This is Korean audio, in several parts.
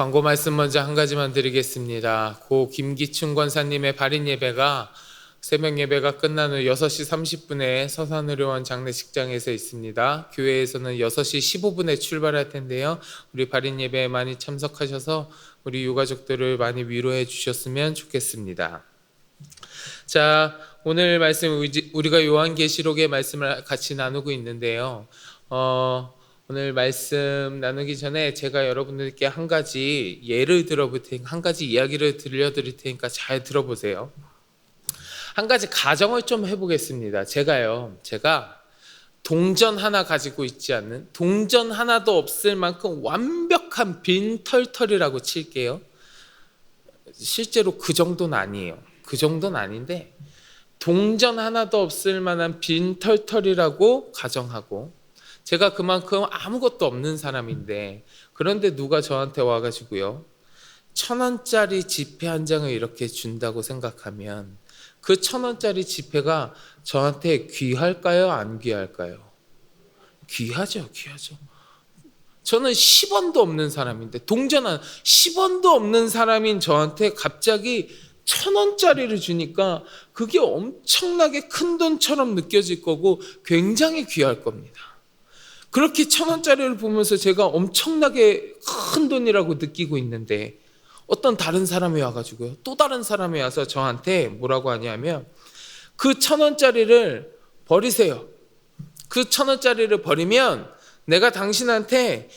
광고 말씀 먼저 한 가지만 드리겠습니다. 고 김기춘 권사님의 발인 예배가 새벽 예배가 끝난 후 6시 30분에 서산의료원 장례식장에서 있습니다. 교회에서는 6시 15분에 출발할 텐데요. 우리 발인 예배에 많이 참석하셔서 우리 유가족들을 많이 위로해 주셨으면 좋겠습니다. 자, 오늘 말씀 우리가 요한계시록의 말씀을 같이 나누고 있는데요. 오늘 말씀 나누기 전에 제가 여러분들께 한 가지 예를 들어볼 테니까, 한 가지 이야기를 들려드릴 테니까 잘 들어보세요. 한 가지 가정을 좀 해보겠습니다. 제가 동전 하나 가지고 있지 않는, 동전 하나도 없을 만큼 완벽한 빈털털이라고 칠게요. 실제로 그 정도는 아니에요. 그 정도는 아닌데 동전 하나도 없을 만한 빈털털이라고 가정하고, 제가 그만큼 아무것도 없는 사람인데, 그런데 누가 저한테 와가지고요 1,000원짜리 지폐 한 장을 이렇게 준다고 생각하면 그 1,000원짜리 지폐가 저한테 귀할까요? 안 귀할까요? 귀하죠. 저는 10원도 없는 사람인데, 동전 한 10원도 없는 사람인 저한테 갑자기 1,000원짜리를 주니까 그게 엄청나게 큰 돈처럼 느껴질 거고 굉장히 귀할 겁니다. 그렇게 1,000원짜리를 보면서 제가 엄청나게 큰 돈이라고 느끼고 있는데, 어떤 다른 사람이 와가지고요, 또 다른 사람이 와서 저한테 뭐라고 하냐면, 그 1,000원짜리를 버리세요. 그 1,000원짜리를 버리면 내가 당신한테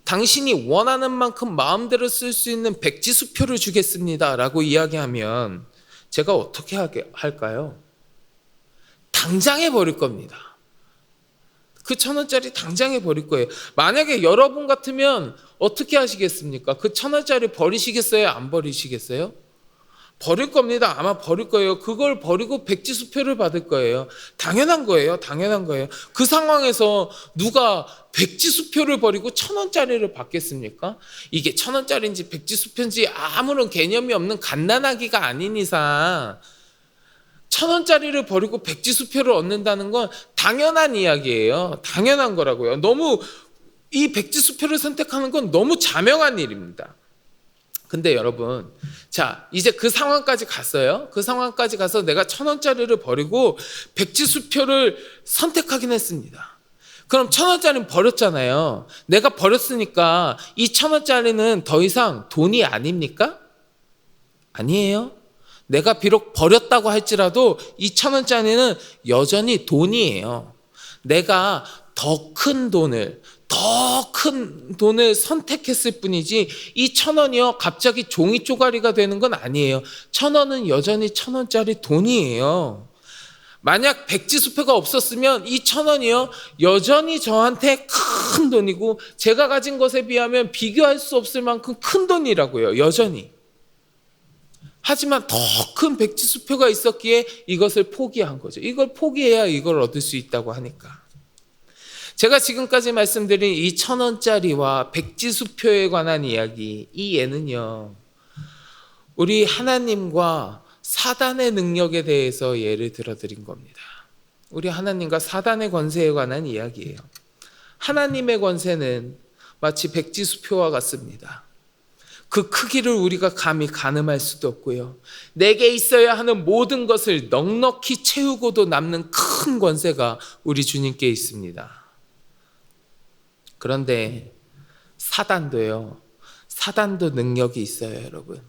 당신이 원하는 만큼 마음대로 쓸 수 있는 백지수표를 주겠습니다 라고 이야기하면 제가 어떻게 할까요? 당장에 버릴 겁니다. 그 1,000원짜리 당장에 버릴 거예요. 만약에 여러분 같으면 어떻게 하시겠습니까? 그 1,000원짜리 버리시겠어요? 안 버리시겠어요? 버릴 겁니다. 아마 버릴 거예요. 그걸 버리고 백지수표를 받을 거예요. 당연한 거예요. 그 상황에서 누가 백지수표를 버리고 1,000원짜리를 받겠습니까? 이게 1,000원짜리인지 백지수표인지 아무런 개념이 없는 갓난아기가 아닌 이상 1,000원짜리를 버리고 백지수표를 얻는다는 건 당연한 이야기예요. 당연한 거라고요. 너무 이 백지수표를 선택하는 건 너무 자명한 일입니다. 근데 여러분, 자, 이제 그 상황까지 갔어요. 그 상황까지 가서 내가 1,000원짜리를 버리고 백지수표를 선택하긴 했습니다. 그럼 1,000원짜리는 버렸잖아요. 내가 버렸으니까 이 1,000원짜리는 더 이상 돈이 아닙니까? 아니에요. 내가 비록 버렸다고 할지라도 이 1,000원짜리는 여전히 돈이에요. 내가 더 큰 돈을 선택했을 뿐이지 이 1,000원이요 갑자기 종이 쪼가리가 되는 건 아니에요. 1,000원은 여전히 1,000원짜리 돈이에요. 만약 백지수표가 없었으면 이 1,000원이요 여전히 저한테 큰 돈이고, 제가 가진 것에 비하면 비교할 수 없을 만큼 큰 돈이라고요. 여전히. 하지만 더 큰 백지수표가 있었기에 이것을 포기한 거죠. 이걸 포기해야 이걸 얻을 수 있다고 하니까. 제가 지금까지 말씀드린 이 1,000원짜리와 백지수표에 관한 이야기, 이 예는요 우리 하나님과 사단의 능력에 대해서 예를 들어드린 겁니다. 우리 하나님과 사단의 권세에 관한 이야기예요. 하나님의 권세는 마치 백지수표와 같습니다. 그 크기를 우리가 감히 가늠할 수도 없고요, 내게 있어야 하는 모든 것을 넉넉히 채우고도 남는 큰 권세가 우리 주님께 있습니다. 그런데 사단도 능력이 있어요, 여러분.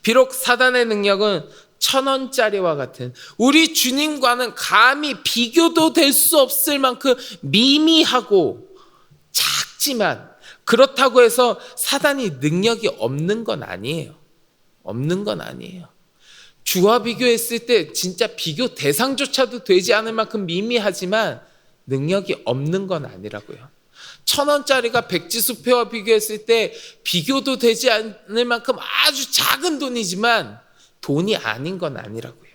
비록 사단의 능력은 1,000원짜리와 같은, 우리 주님과는 감히 비교도 될 수 없을 만큼 미미하고 작지만, 그렇다고 해서 사단이 능력이 없는 건 아니에요. 주와 비교했을 때 진짜 비교 대상조차도 되지 않을 만큼 미미하지만 능력이 없는 건 아니라고요. 1,000원짜리가 백지수표와 비교했을 때 비교도 되지 않을 만큼 아주 작은 돈이지만 돈이 아닌 건 아니라고요.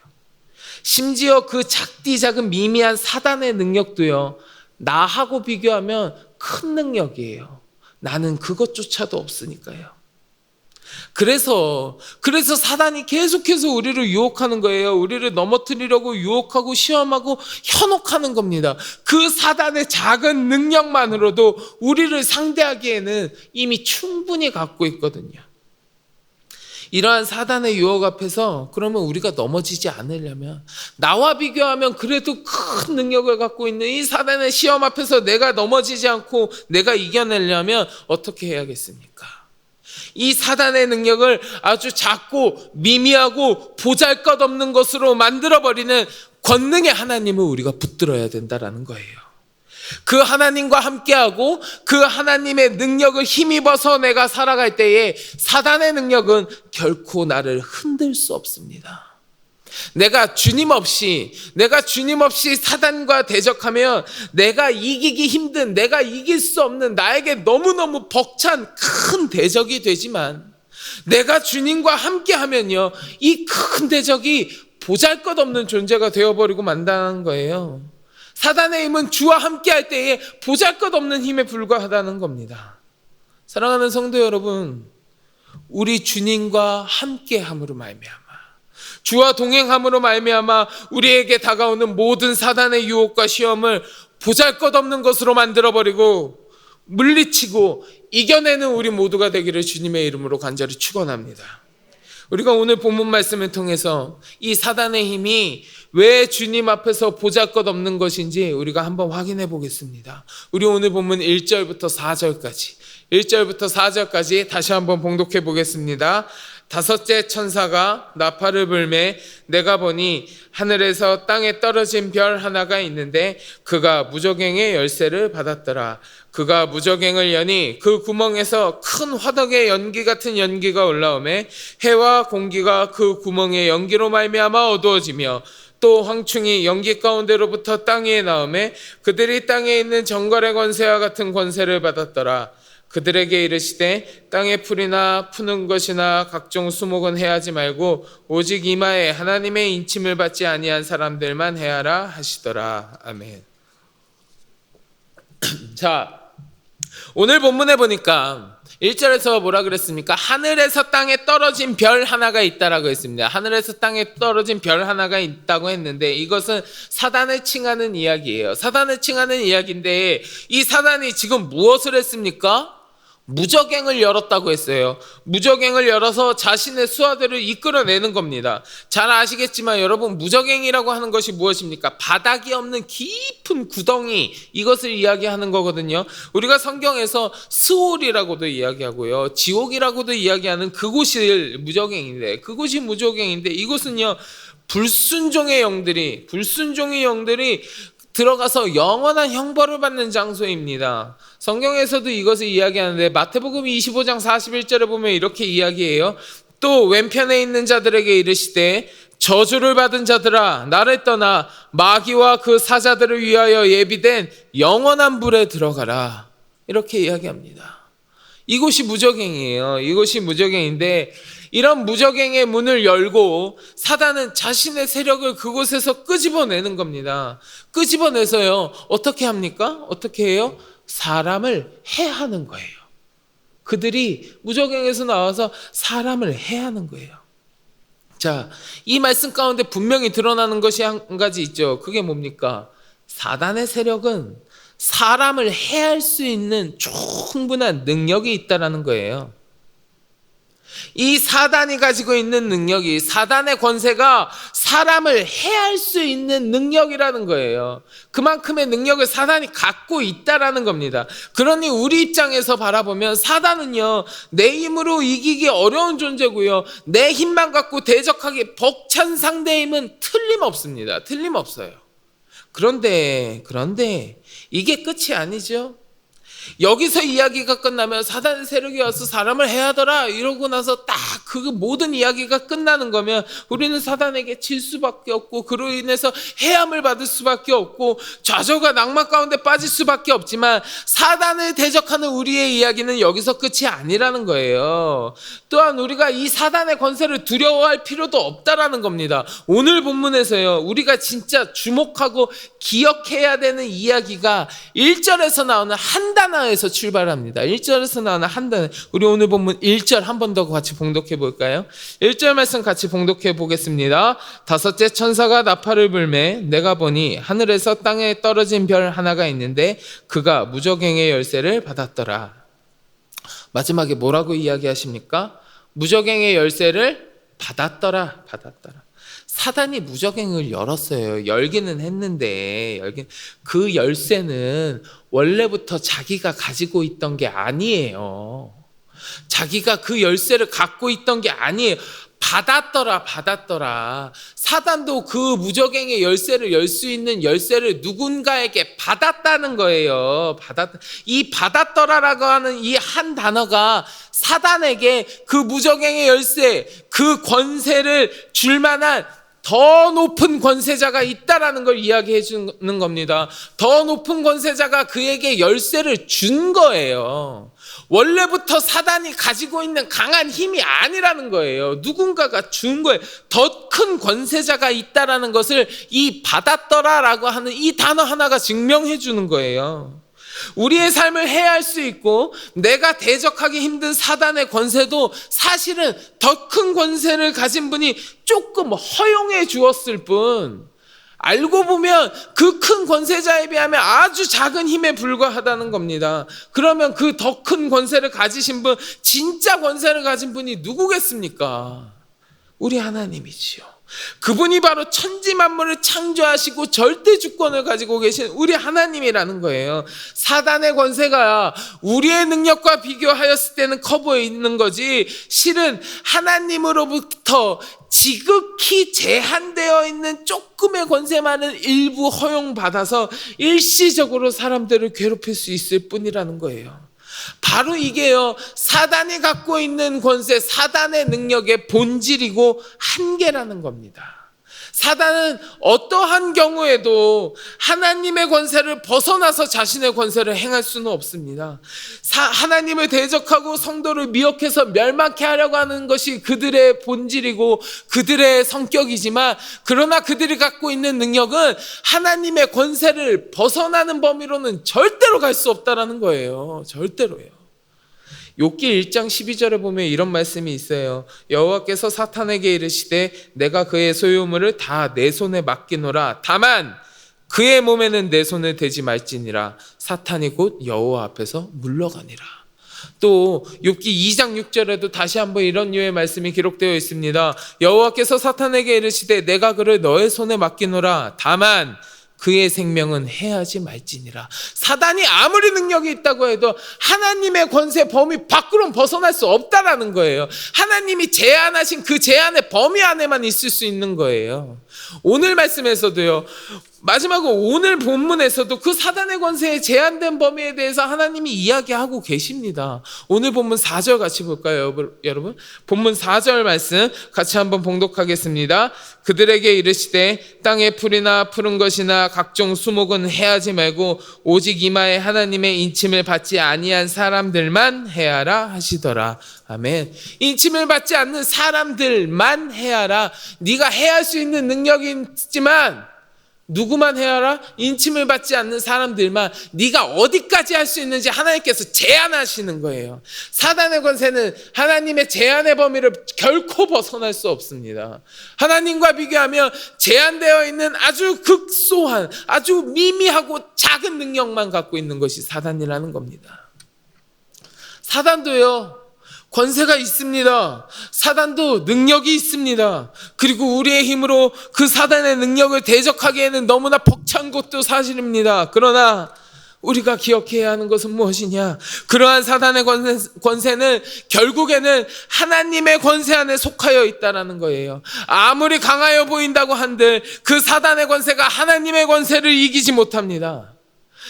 심지어 그 작디 작은 미미한 사단의 능력도요, 나하고 비교하면 큰 능력이에요. 나는 그것조차도 없으니까요. 그래서 사단이 계속해서 우리를 유혹하는 거예요. 우리를 넘어뜨리려고 유혹하고 시험하고 현혹하는 겁니다. 그 사단의 작은 능력만으로도 우리를 상대하기에는 이미 충분히 갖고 있거든요. 이러한 사단의 유혹 앞에서 그러면 우리가 넘어지지 않으려면, 나와 비교하면 그래도 큰 능력을 갖고 있는 이 사단의 시험 앞에서 내가 넘어지지 않고 내가 이겨내려면 어떻게 해야겠습니까? 이 사단의 능력을 아주 작고 미미하고 보잘것없는 것으로 만들어버리는 권능의 하나님을 우리가 붙들어야 된다는 거예요. 그 하나님과 함께하고 그 하나님의 능력을 힘입어서 내가 살아갈 때에 사단의 능력은 결코 나를 흔들 수 없습니다. 내가 주님 없이 사단과 대적하면 내가 이기기 힘든, 내가 이길 수 없는, 나에게 너무너무 벅찬 큰 대적이 되지만, 내가 주님과 함께하면요, 이 큰 대적이 보잘것없는 존재가 되어버리고 만다는 거예요. 사단의 힘은 주와 함께할 때에 보잘것없는 힘에 불과하다는 겁니다. 사랑하는 성도 여러분, 우리 주님과 함께함으로 말미암아, 주와 동행함으로 말미암아 우리에게 다가오는 모든 사단의 유혹과 시험을 보잘것없는 것으로 만들어버리고 물리치고 이겨내는 우리 모두가 되기를 주님의 이름으로 간절히 축원합니다. 우리가 오늘 본문 말씀을 통해서 이 사단의 힘이 왜 주님 앞에서 보잘것없는 것인지 우리가 한번 확인해 보겠습니다. 우리 오늘 본문 1절부터 4절까지 다시 한번 봉독해 보겠습니다. 다섯째 천사가 나팔을 불매 내가 보니 하늘에서 땅에 떨어진 별 하나가 있는데 그가 무저갱의 열쇠를 받았더라. 그가 무저갱을 여니 그 구멍에서 큰 화덕의 연기 같은 연기가 올라오매 해와 공기가 그 구멍의 연기로 말미암아 어두워지며 또 황충이 연기 가운데로부터 땅 위에 나오매 그들이 땅에 있는 정갈의 권세와 같은 권세를 받았더라. 그들에게 이르시되 땅의 풀이나 푸는 것이나 각종 수목은 해하지 말고 오직 이마에 하나님의 인침을 받지 아니한 사람들만 해하라 하시더라. 아멘. 자, 오늘 본문에 보니까 1절에서 뭐라 그랬습니까? 하늘에서 땅에 떨어진 별 하나가 있다라고 했습니다. 하늘에서 땅에 떨어진 별 하나가 있다고 했는데 이것은 사단을 칭하는 이야기예요. 사단을 칭하는 이야기인데 이 사단이 지금 무엇을 했습니까? 무저갱을 열었다고 했어요. 무저갱을 열어서 자신의 수하들을 이끌어내는 겁니다. 잘 아시겠지만 여러분, 무저갱이라고 하는 것이 무엇입니까? 바닥이 없는 깊은 구덩이, 이것을 이야기하는 거거든요. 우리가 성경에서 스올이라고도 이야기하고요, 지옥이라고도 이야기하는 그곳이 무저갱인데, 그곳이 무저갱인데 이곳은요 불순종의 영들이 들어가서 영원한 형벌을 받는 장소입니다. 성경에서도 이것을 이야기하는데 마태복음 25장 41절에 보면 이렇게 이야기해요. 또 왼편에 있는 자들에게 이르시되 저주를 받은 자들아 나를 떠나 마귀와 그 사자들을 위하여 예비된 영원한 불에 들어가라. 이렇게 이야기합니다. 이곳이 무저갱이에요. 이곳이 무저갱인데 이런 무저갱의 문을 열고 사단은 자신의 세력을 그곳에서 끄집어내는 겁니다. 끄집어내서요, 어떻게 합니까? 어떻게 해요? 사람을 해하는 거예요. 그들이 무저갱에서 나와서 사람을 해하는 거예요. 자, 이 말씀 가운데 분명히 드러나는 것이 한 가지 있죠. 그게 뭡니까? 사단의 세력은 사람을 해할 수 있는 충분한 능력이 있다라는 거예요. 이 사단이 가지고 있는 능력이, 사단의 권세가 사람을 해할 수 있는 능력이라는 거예요. 그만큼의 능력을 사단이 갖고 있다라는 겁니다. 그러니 우리 입장에서 바라보면 사단은요, 내 힘으로 이기기 어려운 존재고요, 내 힘만 갖고 대적하기 벅찬 상대의 힘은 틀림없습니다. 틀림없어요. 그런데 이게 끝이 아니죠. 여기서 이야기가 끝나면 사단의 세력이 와서 사람을 해하더라 이러고 나서 딱 그 모든 이야기가 끝나는 거면 우리는 사단에게 질 수밖에 없고 그로 인해서 해함을 받을 수밖에 없고 좌절과 낭만 가운데 빠질 수밖에 없지만 사단을 대적하는 우리의 이야기는 여기서 끝이 아니라는 거예요. 또한 우리가 이 사단의 권세를 두려워할 필요도 없다라는 겁니다. 오늘 본문에서요, 우리가 진짜 주목하고 기억해야 되는 이야기가 1절에서 나오는 한 단어에서 출발합니다. 1절에서 나오는 한 단어. 우리 오늘 본문 1절 한 번 더 같이 봉독해 볼까요? 1절 말씀 같이 봉독해 보겠습니다. 다섯째 천사가 나팔을 불매 내가 보니 하늘에서 땅에 떨어진 별 하나가 있는데 그가 무저갱의 열쇠를 받았더라. 마지막에 뭐라고 이야기하십니까? 무저갱의 열쇠를 받았더라. 사단이 무저갱을 열었어요. 열기는 했는데 그 열쇠는 원래부터 자기가 가지고 있던 게 아니에요. 자기가 그 열쇠를 갖고 있던 게 아니에요. 받았더라. 사단도 그 무저갱의 열쇠를 열 수 있는 열쇠를 누군가에게 받았다는 거예요. 이 받았더라라고 하는 이 한 단어가 사단에게 그 무저갱의 열쇠, 그 권세를 줄 만한 더 높은 권세자가 있다라는 걸 이야기해 주는 겁니다. 더 높은 권세자가 그에게 열쇠를 준 거예요. 원래부터 사단이 가지고 있는 강한 힘이 아니라는 거예요. 누군가가 준 거예요. 더 큰 권세자가 있다라는 것을 이 받았더라라고 하는 이 단어 하나가 증명해 주는 거예요. 우리의 삶을 해할 수 있고 내가 대적하기 힘든 사단의 권세도 사실은 더 큰 권세를 가진 분이 조금 허용해 주었을 뿐, 알고 보면 그 큰 권세자에 비하면 아주 작은 힘에 불과하다는 겁니다. 그러면 그 더 큰 권세를 가지신 분, 진짜 권세를 가진 분이 누구겠습니까? 우리 하나님이지요. 그분이 바로 천지 만물을 창조하시고 절대 주권을 가지고 계신 우리 하나님이라는 거예요. 사단의 권세가 우리의 능력과 비교하였을 때는 커 보이는 거지, 실은 하나님으로부터 지극히 제한되어 있는 조금의 권세만은 일부 허용받아서 일시적으로 사람들을 괴롭힐 수 있을 뿐이라는 거예요. 바로 이게요, 사단이 갖고 있는 권세, 사단의 능력의 본질이고 한계라는 겁니다. 사단은 어떠한 경우에도 하나님의 권세를 벗어나서 자신의 권세를 행할 수는 없습니다. 하나님을 대적하고 성도를 미혹해서 멸망케 하려고 하는 것이 그들의 본질이고 그들의 성격이지만, 그러나 그들이 갖고 있는 능력은 하나님의 권세를 벗어나는 범위로는 절대로 갈 수 없다는 거예요. 절대로요. 욥기 1장 12절에 보면 이런 말씀이 있어요. 여호와께서 사탄에게 이르시되 내가 그의 소유물을 다 내 손에 맡기노라. 다만 그의 몸에는 내 손을 대지 말지니라. 사탄이 곧 여호와 앞에서 물러가니라. 또 욥기 2장 6절에도 다시 한번 이런 류의 말씀이 기록되어 있습니다. 여호와께서 사탄에게 이르시되 내가 그를 너의 손에 맡기노라. 다만 그의 생명은 해하지 말지니라. 사단이 아무리 능력이 있다고 해도 하나님의 권세 범위 밖으로는 벗어날 수 없다라는 거예요. 하나님이 제한하신 그 제한의 범위 안에만 있을 수 있는 거예요. 오늘 말씀에서도요, 마지막으로 오늘 본문에서도 그 사단의 권세의 제한된 범위에 대해서 하나님이 이야기하고 계십니다. 오늘 본문 4절 같이 볼까요, 여러분? 본문 4절 말씀 같이 한번 봉독하겠습니다. 그들에게 이르시되 땅의 풀이나 푸른 것이나 각종 수목은 해하지 말고 오직 이마에 하나님의 인침을 받지 아니한 사람들만 해하라 하시더라. 아멘. 인침을 받지 않는 사람들만 해하라. 네가 해할 수 있는 능력이 있지만 누구만 해하라? 인침을 받지 않는 사람들만. 네가 어디까지 할 수 있는지 하나님께서 제한하시는 거예요. 사단의 권세는 하나님의 제한의 범위를 결코 벗어날 수 없습니다. 하나님과 비교하면 제한되어 있는 아주 극소한, 아주 미미하고 작은 능력만 갖고 있는 것이 사단이라는 겁니다. 사단도요, 권세가 있습니다. 사단도 능력이 있습니다. 그리고 우리의 힘으로 그 사단의 능력을 대적하기에는 너무나 벅찬 것도 사실입니다. 그러나 우리가 기억해야 하는 것은 무엇이냐? 그러한 사단의 권세는 결국에는 하나님의 권세 안에 속하여 있다는 거예요. 아무리 강하여 보인다고 한들 그 사단의 권세가 하나님의 권세를 이기지 못합니다.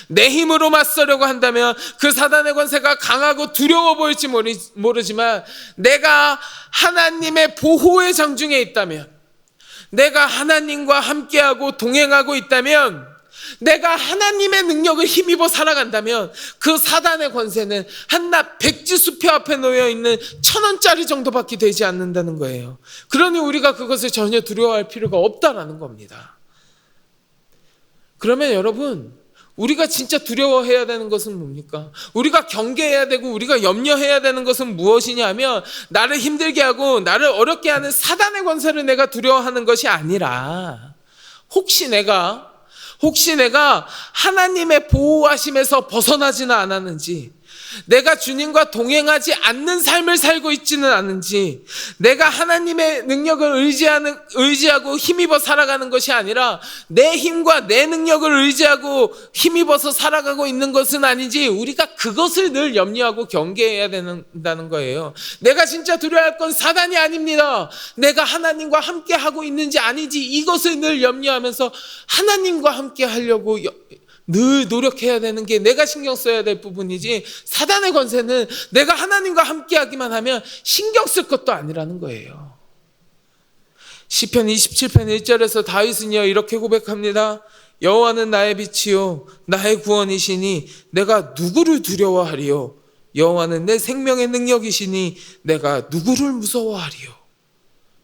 내 힘으로 맞서려고 한다면 그 사단의 권세가 강하고 두려워 보일지 모르지만 내가 하나님의 보호의 장중에 있다면, 내가 하나님과 함께하고 동행하고 있다면, 내가 하나님의 능력을 힘입어 살아간다면 그 사단의 권세는 한낱 백지수표 앞에 놓여있는 1,000원짜리 정도밖에 되지 않는다는 거예요. 그러니 우리가 그것을 전혀 두려워할 필요가 없다라는 겁니다. 그러면 여러분, 우리가 진짜 두려워해야 되는 것은 뭡니까? 우리가 경계해야 되고 우리가 염려해야 되는 것은 무엇이냐면, 나를 힘들게 하고 나를 어렵게 하는 사단의 권세를 내가 두려워하는 것이 아니라, 혹시 내가 하나님의 보호하심에서 벗어나지는 않았는지, 내가 주님과 동행하지 않는 삶을 살고 있지는 않은지, 내가 하나님의 능력을 의지하고 힘입어 살아가는 것이 아니라 내 힘과 내 능력을 의지하고 힘입어서 살아가고 있는 것은 아닌지, 우리가 그것을 늘 염려하고 경계해야 된다는 거예요. 내가 진짜 두려워할 건 사단이 아닙니다. 내가 하나님과 함께 하고 있는지 아닌지, 이것을 늘 염려하면서 하나님과 함께 하려고 늘 노력해야 되는 게 내가 신경 써야 될 부분이지, 사단의 권세는 내가 하나님과 함께하기만 하면 신경 쓸 것도 아니라는 거예요. 시편 27편 1절에서 다윗은요 이렇게 고백합니다. 여호와는 나의 빛이요 나의 구원이시니 내가 누구를 두려워하리요. 여호와는 내 생명의 능력이시니 내가 누구를 무서워하리요.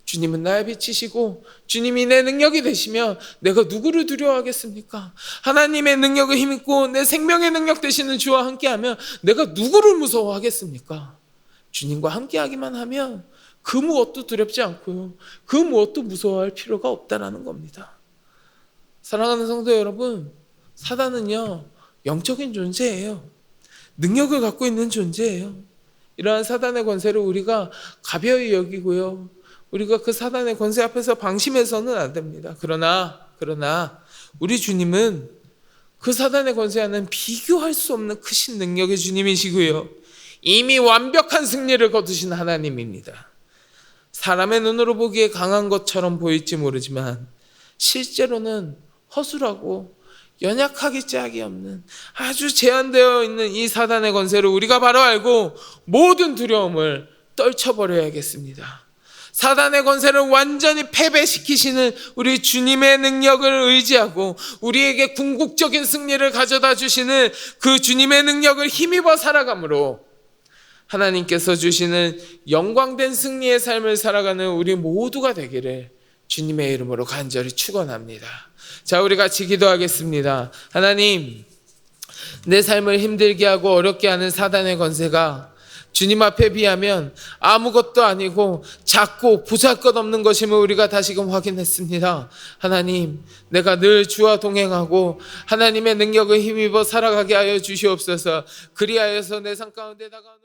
주님은 나의 빛이시고 주님이 내 능력이 되시면 내가 누구를 두려워하겠습니까? 하나님의 능력을 힘입고 내 생명의 능력 되시는 주와 함께하면 내가 누구를 무서워하겠습니까? 주님과 함께하기만 하면 그 무엇도 두렵지 않고요, 그 무엇도 무서워할 필요가 없다라는 겁니다. 사랑하는 성도 여러분, 사단은요 영적인 존재예요. 능력을 갖고 있는 존재예요. 이러한 사단의 권세를 우리가 가벼이 여기고요, 우리가 그 사단의 권세 앞에서 방심해서는 안 됩니다. 그러나 우리 주님은 그 사단의 권세와는 비교할 수 없는 크신 능력의 주님이시고요, 이미 완벽한 승리를 거두신 하나님입니다. 사람의 눈으로 보기에 강한 것처럼 보일지 모르지만 실제로는 허술하고 연약하기 짝이 없는 아주 제한되어 있는 이 사단의 권세를 우리가 바로 알고 모든 두려움을 떨쳐버려야겠습니다. 사단의 권세를 완전히 패배시키시는 우리 주님의 능력을 의지하고 우리에게 궁극적인 승리를 가져다 주시는 그 주님의 능력을 힘입어 살아감으로 하나님께서 주시는 영광된 승리의 삶을 살아가는 우리 모두가 되기를 주님의 이름으로 간절히 축원합니다. 자, 우리 같이 기도하겠습니다. 하나님, 내 삶을 힘들게 하고 어렵게 하는 사단의 권세가 주님 앞에 비하면 아무것도 아니고 작고 보잘것없는 것임을 우리가 다시금 확인했습니다. 하나님, 내가 늘 주와 동행하고 하나님의 능력을 힘입어 살아가게 하여 주시옵소서. 그리하여서 내 삶 가운데 다가오는